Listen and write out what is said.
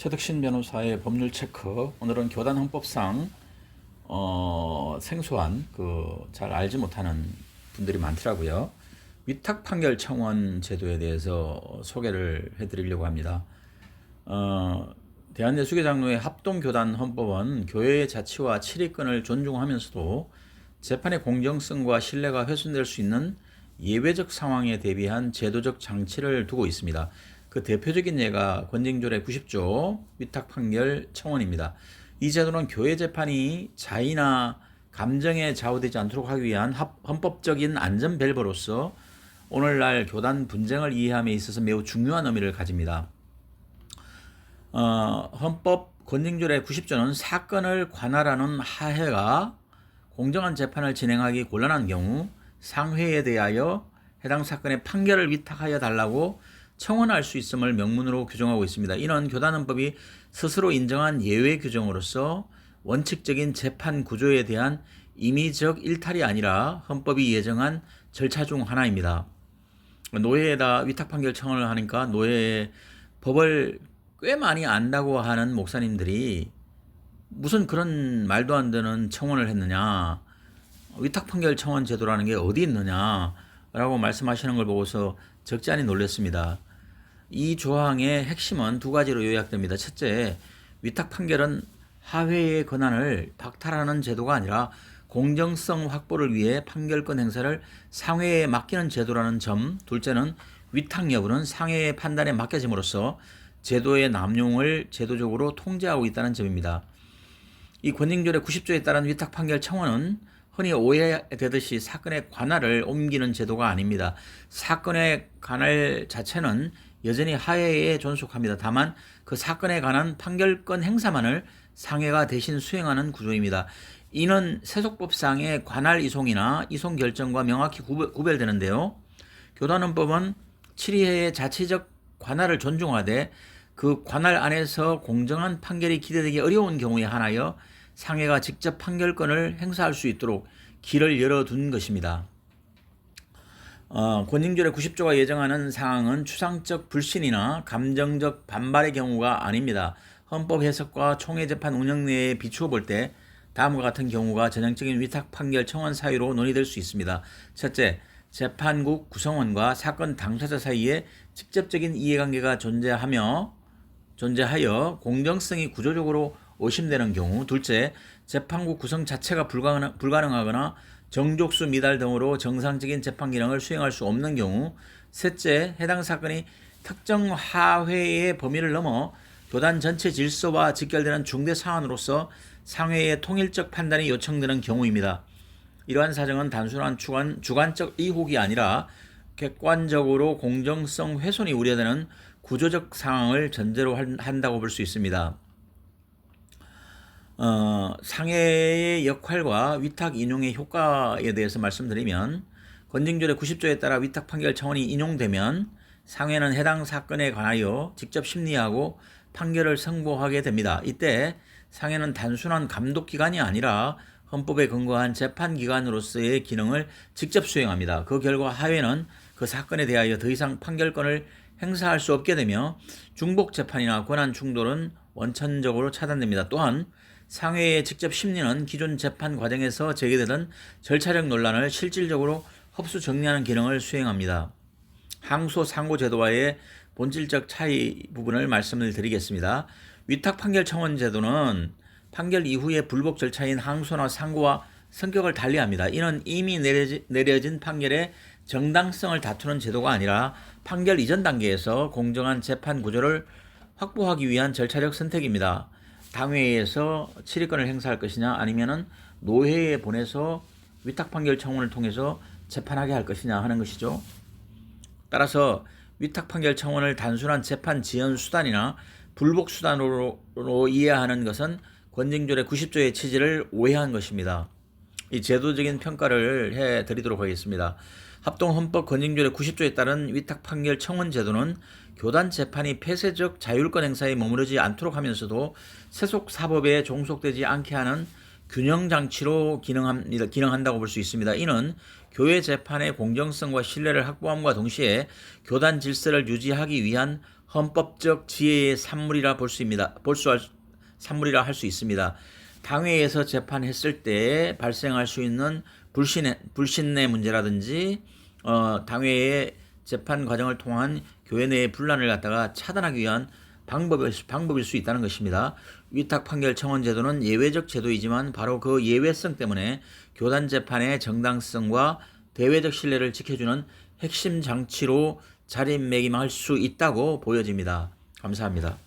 최덕신 변호사의 법률 체크. 오늘은 교단 헌법상 생소한 잘 알지 못하는 분들이 많더라고요. 위탁 판결 청원 제도에 대해서 소개를 해드리려고 합니다. 대한예수교장로회 합동교단 헌법은 교회의 자치와 치리권을 존중하면서도 재판의 공정성과 신뢰가 훼손될 수 있는 예외적 상황에 대비한 제도적 장치를 두고 있습니다. 그 대표적인 예가 권징조례 90조 위탁 판결 청원입니다. 이 제도는 교회 재판이 자의나 감정에 좌우되지 않도록 하기 위한 헌법적인 안전 밸브로서 오늘날 교단 분쟁을 이해함에 있어서 매우 중요한 의미를 가집니다. 헌법 권징조례 90조는 사건을 관할하는 하해가 공정한 재판을 진행하기 곤란한 경우 상회에 대하여 해당 사건의 판결을 위탁하여 달라고 청원할 수 있음을 명문으로 규정하고 있습니다. 이는 교단헌법이 스스로 인정한 예외 규정으로서 원칙적인 재판 구조에 대한 임의적 일탈이 아니라 헌법이 예정한 절차 중 하나입니다. 노예에다 위탁 판결 청원을 하니까 노예의 법을 꽤 많이 안다고 하는 목사님들이 무슨 그런 말도 안 되는 청원을 했느냐, 위탁 판결 청원 제도라는 게 어디 있느냐라고 말씀하시는 걸 보고서 적지 않이 놀랐습니다. 이 조항의 핵심은 두 가지로 요약됩니다. 첫째, 위탁 판결은 하회의 권한을 박탈하는 제도가 아니라 공정성 확보를 위해 판결권 행사를 상회에 맡기는 제도라는 점. 둘째는 위탁 여부는 상회의 판단에 맡겨짐으로써 제도의 남용을 제도적으로 통제하고 있다는 점입니다. 이 권징조례 90조에 따른 위탁 판결 청원은 흔히 오해되듯이 사건의 관할을 옮기는 제도가 아닙니다. 사건의 관할 자체는 여전히 하회에 존속합니다. 다만 그 사건에 관한 판결권 행사만을 상회가 대신 수행하는 구조입니다. 이는 세속법상의 관할 이송이나 이송 결정과 명확히 구별되는데요. 교단헌법은 7위회의 자체적 관할을 존중하되 그 관할 안에서 공정한 판결이 기대되기 어려운 경우에 한하여 상회가 직접 판결권을 행사할 수 있도록 길을 열어둔 것입니다. 권징조례 90조가 예정하는 사항은 추상적 불신이나 감정적 반발의 경우가 아닙니다. 헌법 해석과 총회재판 운영 내에 비추어 볼 때 다음과 같은 경우가 전형적인 위탁 판결 청원 사유로 논의될 수 있습니다. 첫째, 재판국 구성원과 사건 당사자 사이에 직접적인 이해관계가 존재하여 공정성이 구조적으로 의심되는 경우. 둘째, 재판국 구성 자체가 불가능하거나 정족수 미달 등으로 정상적인 재판 기능을 수행할 수 없는 경우. 셋째, 해당 사건이 특정 하회의 범위를 넘어 교단 전체 질서와 직결되는 중대 사안으로서 상회의 통일적 판단이 요청되는 경우입니다. 이러한 사정은 단순한 주관적 의혹이 아니라 객관적으로 공정성 훼손이 우려되는 구조적 상황을 전제로 한다고 볼 수 있습니다. 상회의 역할과 위탁 인용의 효과에 대해서 말씀드리면, 권징조례 90조에 따라 위탁 판결 청원이 인용되면 상회는 해당 사건에 관하여 직접 심리하고 판결을 선고하게 됩니다. 이때 상회는 단순한 감독기관이 아니라 헌법에 근거한 재판기관으로서의 기능을 직접 수행합니다. 그 결과 하회는 그 사건에 대하여 더 이상 판결권을 행사할 수 없게 되며 중복재판이나 권한 충돌은 원천적으로 차단됩니다. 또한 상회의 직접 심리는 기존 재판 과정에서 제기되던 절차적 논란을 실질적으로 흡수 정리하는 기능을 수행합니다. 항소 상고 제도와의 본질적 차이 부분을 말씀을 드리겠습니다. 위탁 판결 청원 제도는 판결 이후의 불복 절차인 항소나 상고와 성격을 달리합니다. 이는 이미 내려진 판결의 정당성을 다투는 제도가 아니라 판결 이전 단계에서 공정한 재판 구조를 확보하기 위한 절차적 선택입니다. 당회에서 치리권을 행사할 것이냐, 아니면은 노회에 보내서 위탁 판결 청원을 통해서 재판하게 할 것이냐 하는 것이죠. 따라서 위탁 판결 청원을 단순한 재판 지연 수단이나 불복 수단으로 이해하는 것은 권징조례 90조의 취지를 오해한 것입니다. 이 제도적인 평가를 해드리도록 하겠습니다. 합동헌법 권징조례 90조에 따른 위탁 판결 청원 제도는 교단 재판이 폐쇄적 자율권 행사에 머무르지 않도록 하면서도 세속 사법에 종속되지 않게 하는 균형 장치로 기능한다고 볼 수 있습니다. 이는 교회 재판의 공정성과 신뢰를 확보함과 동시에 교단 질서를 유지하기 위한 헌법적 지혜의 산물이라 산물이라 할 수 있습니다. 당회에서 재판했을 때 발생할 수 있는 불신내 문제라든지 당회의 재판 과정을 통한 교회 내의 분란을 갖다가 차단하기 위한 방법일 수 있다는 것입니다. 위탁 판결 청원 제도는 예외적 제도이지만 바로 그 예외성 때문에 교단 재판의 정당성과 대외적 신뢰를 지켜주는 핵심 장치로 자리매김할 수 있다고 보여집니다. 감사합니다.